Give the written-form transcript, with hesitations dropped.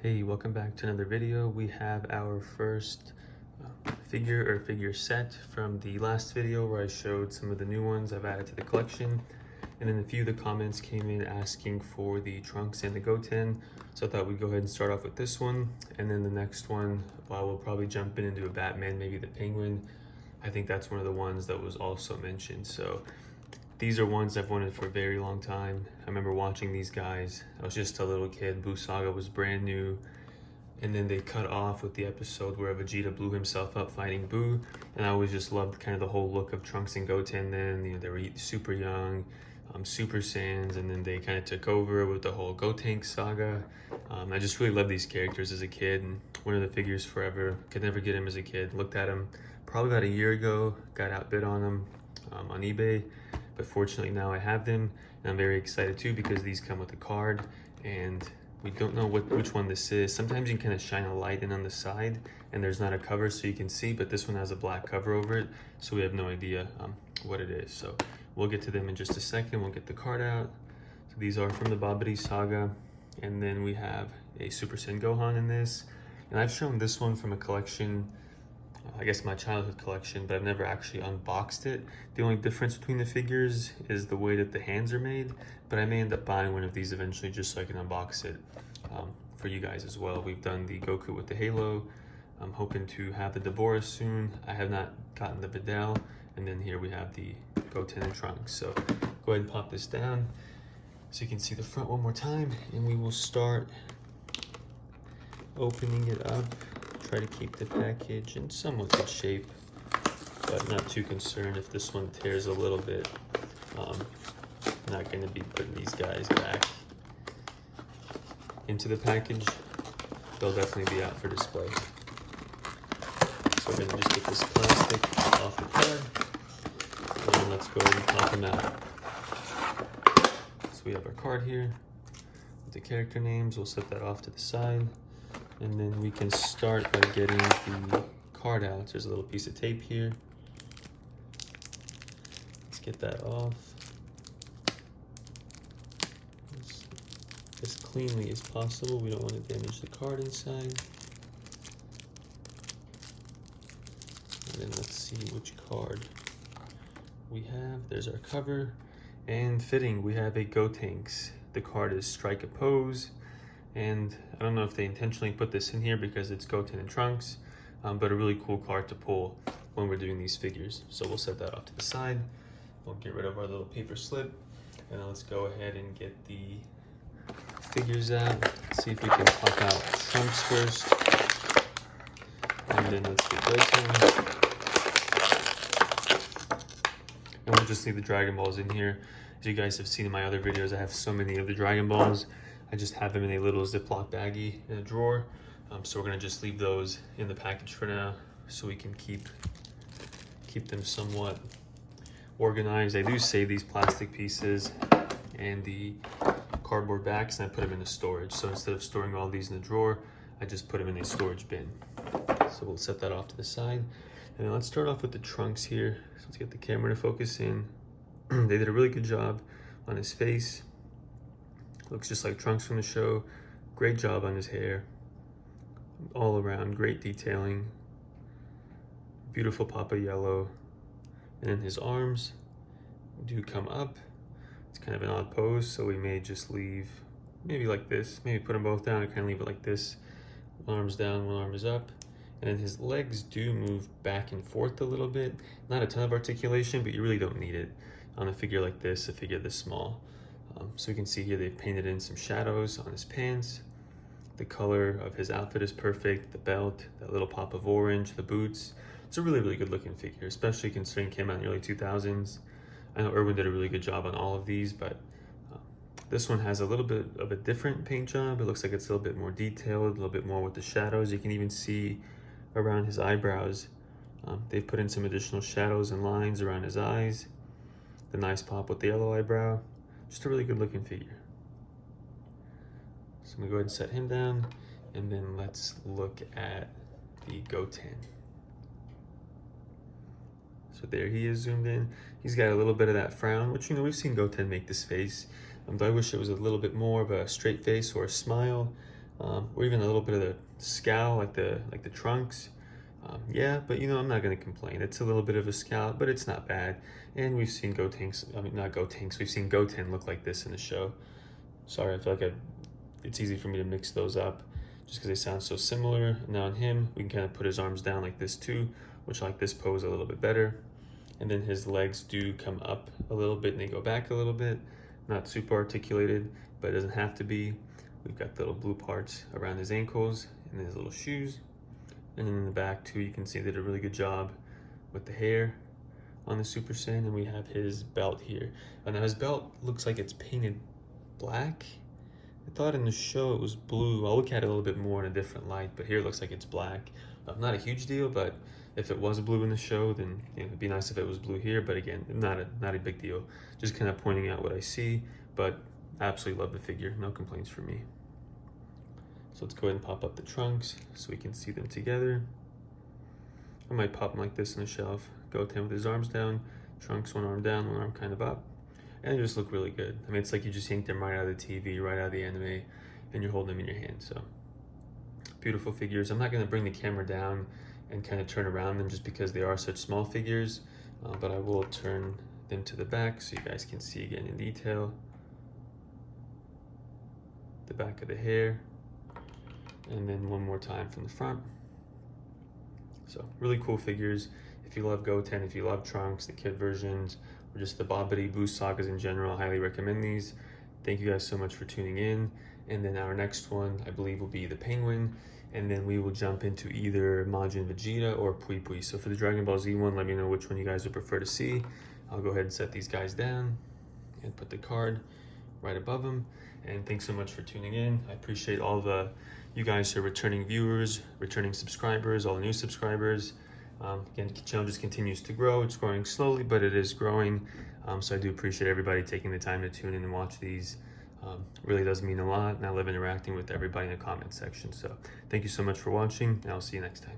Hey, welcome back to another video. We have our first figure set from the last video where I showed some of the new ones I've added to the collection. And then a few of the comments came in asking for the Trunks and the Goten. So I thought we'd go ahead and start off with this one. And then the next one, we'll probably jump in and do a Batman, maybe the Penguin. I think that's one of the ones that was also mentioned. So these are ones I've wanted for a very long time. I remember watching these guys. I was just a little kid. Buu Saga was brand new. And then they cut off with the episode where Vegeta blew himself up fighting Buu. And I always just loved kind of the whole look of Trunks and Goten then. You know, they were super young, Super Saiyans, and then they kind of took over with the whole Goten saga. I just really loved these characters as a kid, and one of the figures forever. Could never get him as a kid. Looked at him probably about a year ago, got outbid on him on eBay. But fortunately now I have them, and I'm very excited too because these come with a card, and we don't know which one this is. Sometimes you can kind of shine a light in on the side and there's not a cover so you can see, but this one has a black cover over it, so we have no idea what it is. So we'll get to them in just a second. We'll get the card out. So these are from the Babidi saga, and then we have a Super Saiyan Gohan in this. And I've shown this one from a collection, I guess my childhood collection, but I've never actually unboxed it. The only difference between the figures is the way that the hands are made, but I may end up buying one of these eventually just so I can unbox it for you guys as well. We've done the Goku with the halo. I'm hoping to have the Deborah soon. I have not gotten the Videl, and then here we have the Goten and Trunks. So go ahead and pop this down so you can see the front one more time, and we will start opening it up. Try to keep the package in somewhat good shape, but not too concerned if this one tears a little bit. Not going to be putting these guys back into the package. They'll definitely be out for display. So we're going to just get this plastic off the card, and then let's go ahead and pop them out. So we have our card here with the character names. We'll set that off to the side. And then we can start by getting the card out. There's a little piece of tape here. Let's get that off as cleanly as possible. We don't want to damage the card inside. And then let's see which card we have. There's our cover. And fitting, we have a Gotenks. The card is Strike a Pose. And I don't know if they intentionally put this in here because it's Goten and Trunks, but a really cool card to pull when we're doing these figures. So we'll set that off to the side. We'll get rid of our little paper slip, and then let's go ahead and get the figures out. See if we can pop out Trunks first, and then let's get Goten. And we'll just leave the Dragonballz in here. As you guys have seen in my other videos, I have so many of the Dragonballz. I just have them in a little Ziploc baggie in a drawer. So we're gonna just leave those in the package for now so we can keep them somewhat organized. I do save these plastic pieces and the cardboard backs, and I put them in the storage. So instead of storing all these in the drawer, I just put them in a storage bin. So we'll set that off to the side. And then let's start off with the Trunks here. So let's get the camera to focus in. They did a really good job on his face. Looks just like Trunks from the show. Great job on his hair. All around, great detailing. Beautiful pop of yellow. And then his arms do come up. It's kind of an odd pose, so we may just leave, maybe like this. Maybe put them both down and kind of leave it like this. One arm's down, one arm is up. And then his legs do move back and forth a little bit. Not a ton of articulation, but you really don't need it on a figure like this, a figure this small. So you can see here they've painted in some shadows on his pants. The color of his outfit is perfect. The belt, that little pop of orange, the boots. It's a really, really good looking figure, especially considering it came out in the early 2000s. I know Irwin did a really good job on all of these, but this one has a little bit of a different paint job. It looks like it's a little bit more detailed, a little bit more with the shadows. You can even see around his eyebrows. They've put in some additional shadows and lines around his eyes. The nice pop with the yellow eyebrow. Just a really good looking figure. So I'm gonna go ahead and set him down, and then let's look at the Goten. So there he is zoomed in. He's got a little bit of that frown, which, you know, we've seen Goten make this face. But I wish it was a little bit more of a straight face or a smile. or even a little bit of the scowl, like the trunks. Yeah, but you know, I'm not gonna complain. It's a little bit of a scowl, but it's not bad. And we've seen not Gotenks, we've seen Goten look like this in the show. Sorry, I feel like it's easy for me to mix those up just because they sound so similar. Now on him, we can kind of put his arms down like this too, which I like this pose a little bit better. And then his legs do come up a little bit and they go back a little bit. Not super articulated, but it doesn't have to be. We've got the little blue parts around his ankles and his little shoes. And then in the back too, you can see they did a really good job with the hair on the Super Saiyan. And we have his belt here. Now his belt looks like it's painted black. I thought in the show it was blue. I'll look at it a little bit more in a different light, but here it looks like it's black. Not a huge deal, but if it was blue in the show, then you know, it'd be nice if it was blue here. But again, not a big deal. Just kind of pointing out what I see, but I absolutely love the figure. No complaints from me. So let's go ahead and pop up the trunks so we can see them together. I might pop them like this on the shelf. Goten with his arms down, trunks one arm down, one arm kind of up. And they just look really good. I mean, it's like you just yanked them right out of the TV, right out of the anime, and you're holding them in your hand. So beautiful figures. I'm not gonna bring the camera down and kind of turn around them just because they are such small figures, but I will turn them to the back so you guys can see again in detail. The back of the hair. And then one more time from the front. So really cool figures. If you love Goten, if you love Trunks, the kid versions, or just the Bobbity Boost sagas in general, I highly recommend these. Thank you guys so much for tuning in. And then our next one, I believe, will be the Penguin. And then we will jump into either Majin Vegeta or Pui Pui. So for the Dragon Ball Z one, let me know which one you guys would prefer to see. I'll go ahead and set these guys down and put the card right above them. And thanks so much for tuning in. I appreciate all the you guys who are returning viewers, returning subscribers, all the new subscribers. Again, the channel just continues to grow. It's growing slowly, but it is growing. So I do appreciate everybody taking the time to tune in and watch these. Really does mean a lot, and I love interacting with everybody in the comment section. So thank you so much for watching, and I'll see you next time.